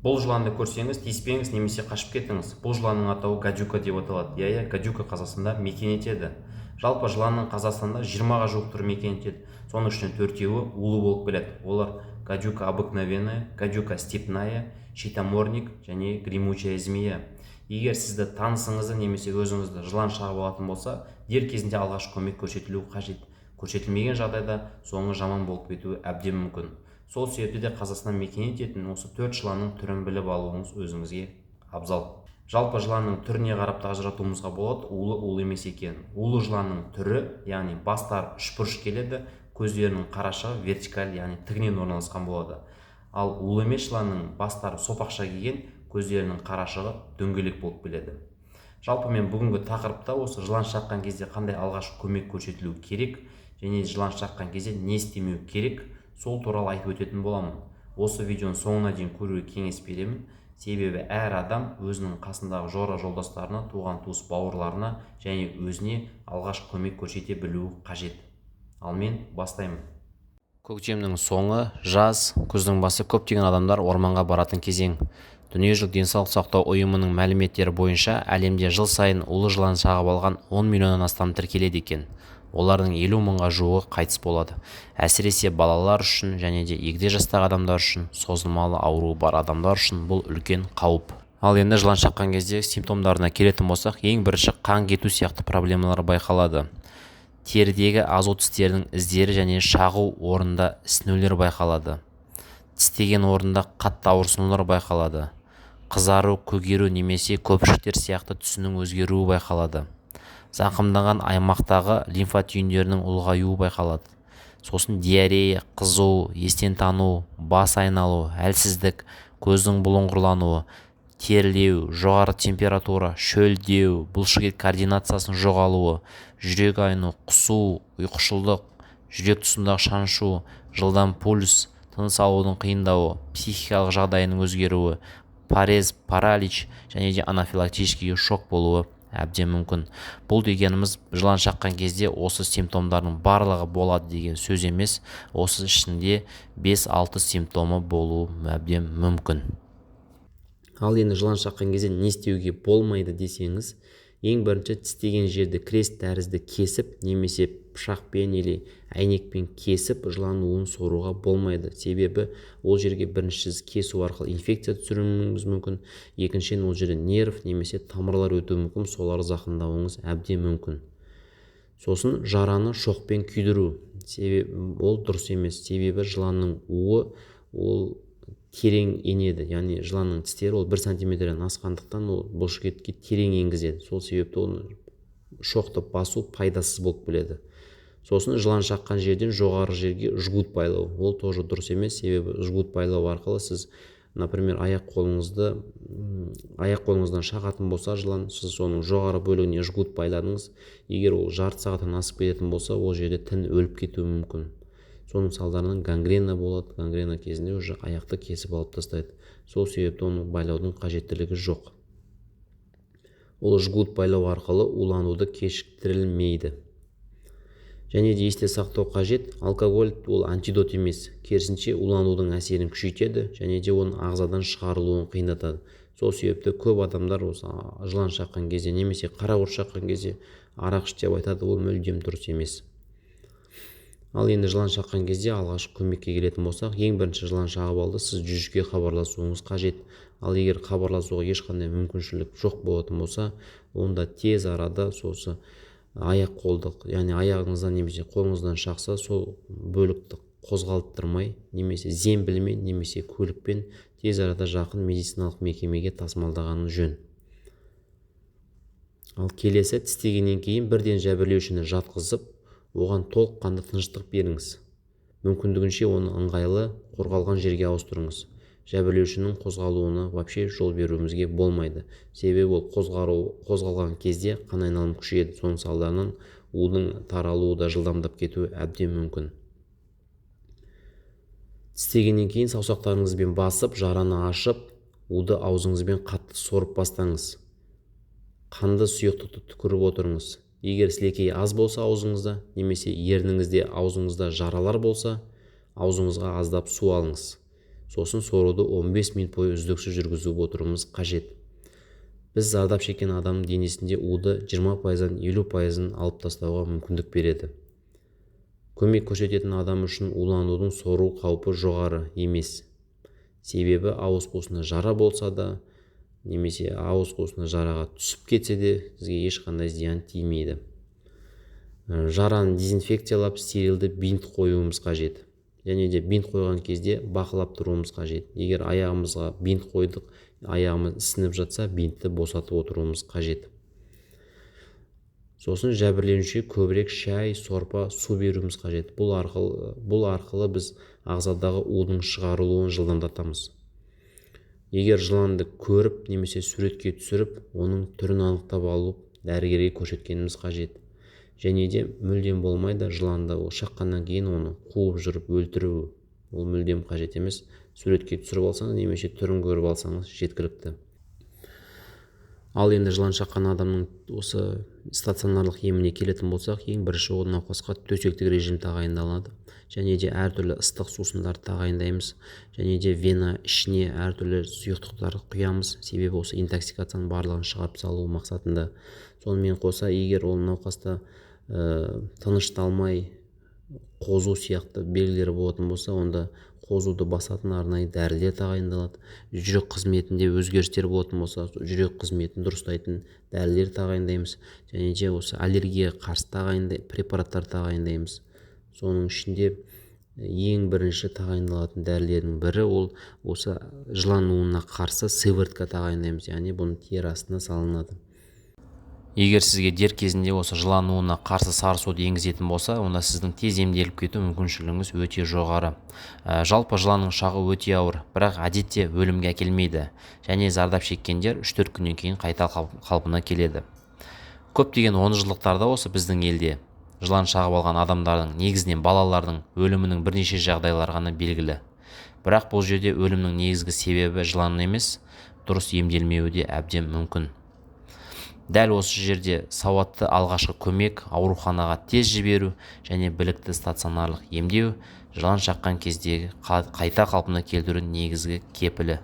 Бұл жыланды көрсеңіз, тиіспеңіз немесе қашып кетіңіз. Бұл жыланның атауы гадюка деп аталады. Гадюка Қазақстанда мекен етеді. Жалпы жыланның Қазақстанда 20-ға жуық түрі мекен етеді. Соның ішінен 4-еуі улы болып келеді. Олар гадюка обыкновенная, гадюка степная, щитоморник және гремучая змея. Егер сізді танысыңызды немесе өзіңізді жылан шағып алатын болса, дер кезінде алғашқы көмек көрсетілуі қажет. Көрсетілмеген жағдайда соңы жаман болып кетуі әбден мүмкін. Сол себепті де Қазақстан мекен ететін осы 4 жыланның түрін біліп алуыңыз өзіңізге абзал. Жалпы жыланның түріне қарап та ажыратуымызға болады, улы улы емес екен. Улы жыланның түрі, яғни бастары үшбұрыш келеді, көздерінің қарашығы вертикаль, яғни тігінен орналасқан болады. Ал улы емес жыланның бастары сопақша келген, көздерінің қарашығы дөңгелек болып келеді. Жалпы мен бүгінгі тақырыпта осы жылан шаққан кезде қандай алғашқы көмек көрсетілу керек және жылан шаққан кезде не істемеу керек, сол туралы айтып өтетін боламын. Осы видеоның соңына дейін көруге кеңес беремін. Себебі әр адам өзінің қасындағы жора жолдастарына, туған туыс бауырларына және өзіне алғашқы көмек көрсете білуі қажет. Ал мен бастаймын. Көктемнің соңы, жаз, күздің басы көптеген адамдар орманға баратын кезең. Дүниежүзілік денсаулық сақтау ұйымының мәліметтері бойынша әлемде жыл сайын улы жылан шағып алған 10 миллионнан астам тіркеледі екен. Олардың 50 мыңға жуығы қайтыс болады. Әсіресе балалар үшін және де егде жастағы адамдар үшін, созылмалы ауруы бар адамдар үшін бұл үлкен қауіп. Ал енді жылан шаққан кезде симптомдарына келетін болсақ, ең бірінші қан кету сияқты проблемалар байқалады. Терідегі азот тістердің іздері және шағу орнында ісінулер байқалады. Тістеген орнында қатты ауырсынулар байқалады. Қызару, көгеру немесе көпіршіктер сияқты түсінің өзгеруі байқалады. Зақымданған аймақтағы лимфа түйіндерінің ұлғаюы байқалады. Сосын диарея, қызу, естен тану, бас айналу, әлсіздік, көздің бұлыңғырлануы, терлеу, жоғары температура, шөлдеу, бұлшықет координациясының жоғалуы, жүрек айну, құсу, ұйқышылдық, жүрек тұсындағы шаншу, жылдам пульс, тыныс алудың қиындауы, психикалық жағдайының өзгеруі, парез, паралич және де анафилактический шок болуы әбден мүмкін. Бұл дегеніміз жылан шаққан кезде осы симптомдардың барлығы болады деген сөз емес, осы ішінде 5-6 симптомы болуы әбден мүмкін. Ал енді жылан шаққан кезде не істеуге болмайды десеңіз, ең бірінші тістеген жерді крест тәрізді кесіп немесе пышақпен или әйнекпен кесіп жылан уын соруға болмайды. Себебі ол жерге бірінші кесу арқылы инфекция түсіруіңіз мүмкін, екіншіден ол жерде нерв немесе тамырлар өтуі мүмкін, солар зақымдауыңыз әбден мүмкін. Сосын жараны шоқпен күйдіру, ол дұрыс емес. Себебі жыланның уы ол терең енеді, яғни жыланның тістері ол 1 сантиметрден асқандықтан ол бұлшықетке терең енгізеді. Сол себепті оны шоқты басу пайдасыз болып келеді. Сосын жылан шаққан жерден жоғары жерге жгут байлау, ол тоже дұрыс емес. Себебі жгут байлау арқылы сіз, например, аяқ қолыңыздан шағатын болса жылан, сіз соның жоғары бөлігіне жгут байладыңыз. Егер ол жарты сағаттан асып кететін болса, ол жерде тін өліп кетуі мүмкін. Соның салдарынан гангрена болады. Гангрена кезінде уже аяқты кесіп алып тастайды. Сол себепті оны байлаудың қажеттілігі жоқ. Ол жгут байлау арқылы улануды кешіктірілмейді. Және де есте сақтау қажет, алкоголь ол антидот емес, керісінше уланудың әсерін күшейтеді және де оның ағзадан шығарылуын қиындатады. Сол себепті көп адамдар осы жылан шаққан кезде немесе қарақұрт шаққан кезде арақ іш деп айтады, ол мүлдем дұрыс емес. Ал енді жылан шаққан кезде алғашқы көмекке келетін болсақ, ең бірінші жылан шағып алды, сіз 103-ге хабарласуыңыз қажет. Ал егер хабарласуға ешқандай мүмкіншілік жоқ болатын болса, онда тез арада сосы аяқ қолдық, яғни аяғыңыздан немесе қолыңыздан шақса, сол бөлікті қозғалттырмай, немесе зембілмен, немесе көлікпен тез арада жақын медициналық мекемеге тасымалдағаны жөн. Ал келесі, тістегеннен кейін бірден жәбірлеушіні жатқызып, оған толыққанды тыныштық беріңіз. Мүмкіндігінше оны ыңғайлы қорғалған жерге ауыстырыңыз. Жәбірлеушінің қозғалуына вообще жол беруімізге болмайды. Себебі ол қозғалған кезде қан айналымы күшейеді. Соның салдарынан удың таралуы да жылдамдап кетуі әбден мүмкін. Тістегеннен кейін саусақтарыңызбен басып, жараны ашып, уды аузыңызбен қатты сорып бастаңыз. Қанды сұйықтықты түкіріп отырыңыз. Егер сілекей аз болса аузыңызда, немесе ерніңізде аузыңызда жаралар болса, аузыңызға аздап су алыңыз. сосын соруды 15 минут бойы үздіксіз жүргізіп отыруымыз қажет. Біз зардап шеккен адамның денесінде уды 20%-дан 50%-ын алып тастауға мүмкіндік береді. Көмек көрсететін адам үшін уланудың сору қаупі жоғары емес. Себебі ауыз қуысында жара болса да, немесе ауыз қуысында жараға түсіп кетсе де, сізге ешқандай зиян тимейді. Жараны дезинфекциялап, стерилді бинт қоюымыз қажет. Және де бинт қойған кезде бақылап тұруымыз қажет. Егер аяғымызға бинт қойдық, аяғымыз ісініп жатса, бинтті босатып отыруымыз қажет. Сосын жәбірленушіге көбірек шай, сорпа, су беруіміз қажет. Бұл арқылы біз ағзадағы удың шығарылуын жылдамдатамыз. Егер жыланды көріп, немесе суретке түсіріп, оның түрін анықтап алып, дәрігерге көрсеткеніміз қажет. Және де мүлдем болмайды жыланды шаққаннан кейін оны қуып жүріп өлтіру. Ол мүлдем қажет емес. Суретке түсіріп алсаңыз, немесе түрін көріп алсаңыз жеткілікті. Ал енді жылан шаққан адамның осы стационарлық еміне келетін болсақ, ең бірінші ол науқасқа төсектік режим тағайындалады. Және де әртүрлі ыстық сусындар тағайындаймыз. Және де вена ішіне әртүрлі сұйықтықтар құямыз. Себебі осы интоксикацияның барлығын шығарып салу мақсатында. Сонымен қоса, егер ол науқаста тынышталмай қозу сияқты белгілері болатын болса, онда қозуды басатын арнайы дәрілер тағайындалады. Жүрек қызметінде өзгерістер болатын болса, жүрек қызметін дұрыстайтын дәрілер тағайындаймыз. Және де осы аллергияға қарсы препараттар тағайындаймыз. Соның ішінде ең бірінші тағайындалатын дәрілердің бірі ол осы жылан уына қарсы сыворотка тағайындаймыз. Яғни бұны тері астына салынады. Егер сізге дер кезінде осы жылан уына қарсы сарысуды енгізетін болса, онда сіздің тез емделіп кету мүмкіншілігіңіз өте жоғары. Жалпы жыланның шағы өте ауыр, бірақ әдетте өлімге әкелмейді. Және зардап шеккендер 3-4 күннен кейін қайта қалпына келеді. Көптеген 10 жылдықтарда осы біздің елде жылан шағып алған адамдардың, негізінен балалардың өлімінің бірнеше жағдайлары ғана белгілі. Бірақ бұл жерде өлімнің негізгі себебі жылан емес, дұрыс емделмеуі де әбден мүмкін. Дәл осы жерде сауатты алғашқы көмек, ауруханаға тез жіберу және білікті стационарлық емдеу жылан шаққан кездегі қайта қалпына келтіру негізгі кепілі.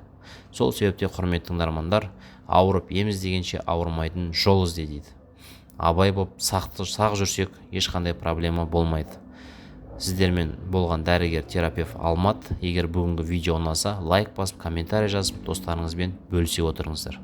Сол себепте құрметті тыңдармандар, ауырып ем іздегенше ауырмайтын жол ізде дейді. Абай боп сақ жүрсек, ешқандай проблема болмайды. Сіздермен болған дәрігер терапевт Алмат. Егер бүгінгі видео ұнаса, лайк басып, комментарий жазып, достарыңызбен бөлісе отырыңыздар.